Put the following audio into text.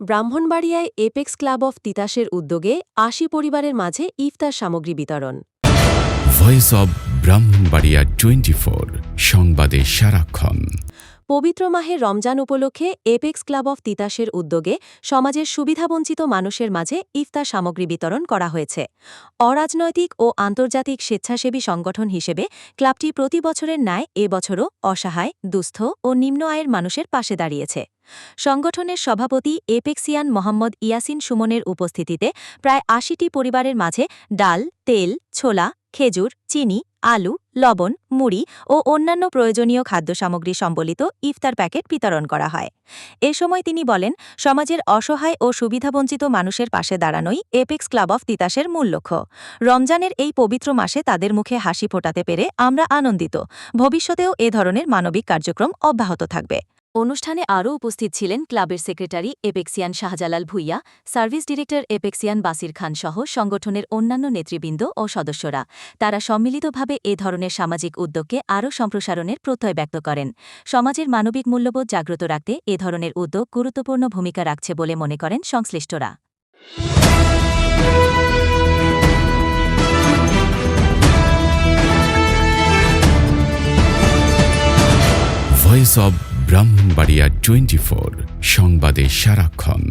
ব্রাহ্মণবাড়িয়ায় apex club of তিতাসের উদ্যোগে ৮০ পরিবারের মাঝে ইফতার সামগ্রী বিতরণ। ভয়েস অব ব্রাহ্মণবাড়িয়া 24 সংবাদে সারাক্ষণ। পবিত্র মাহে রমজান উপলক্ষে এপেক্স ক্লাব অফ তিতাসের উদ্যোগে সমাজের সুবিধাবঞ্চিত মানুষের মাঝে ইফতার সামগ্রী বিতরণ করা হয়েছে। অরাজনৈতিক ও আন্তর্জাতিক স্বেচ্ছাসেবী সংগঠন হিসেবে ক্লাবটি প্রতি বছরের ন্যায় এবছরও অসহায়, দুস্থ ও নিম্ন আয়ের মানুষের পাশে দাঁড়িয়েছে। সংগঠনের সভাপতি এপেক্সিয়ান মোহাম্মদ ইয়াসিন সুমনের উপস্থিতিতে প্রায় ৮০টি পরিবারের মাঝে ডাল, তেল, ছোলা, খেজুর, চিনি, আলু, লবণ, মুড়ি ও অন্যান্য প্রয়োজনীয় খাদ্য সামগ্রী সম্বলিত ইফতার প্যাকেট বিতরণ করা হয়। এ সময় তিনি বলেন, সমাজের অসহায় ও সুবিধাবঞ্চিত মানুষের পাশে দাঁড়ানোই এপেক্স ক্লাব অফ তিতাসের মূল লক্ষ্য। রমজানের এই পবিত্র মাসে তাদের মুখে হাসি ফোটাতে পেরে আমরা আনন্দিত। ভবিষ্যতেও এ ধরনের মানবিক কার্যক্রম অব্যাহত থাকবে। অনুষ্ঠানে আরও উপস্থিত ছিলেন ক্লাবের secretary Apexian Shahjalal Bhuiyan, service director Apexian Basir Khan সহ সংগঠনের অন্যান্য নেতৃবৃন্দ ও সদস্যরা। তারা সম্মিলিতভাবে এ ধরনের সামাজিক উদ্যোগকে আরও সম্প্রসারণের প্রত্যয় ব্যক্ত করেন। সমাজের মানবিক মূল্যবোধ জাগ্রত রাখতে এ ধরনের উদ্যোগ গুরুত্বপূর্ণ ভূমিকা রাখছে বলে মনে করেন সংশ্লিষ্টরা। ভয়েস অব ব্রাহ্মণবাড়িয়া 24 সংবাদে সারাক্ষণ।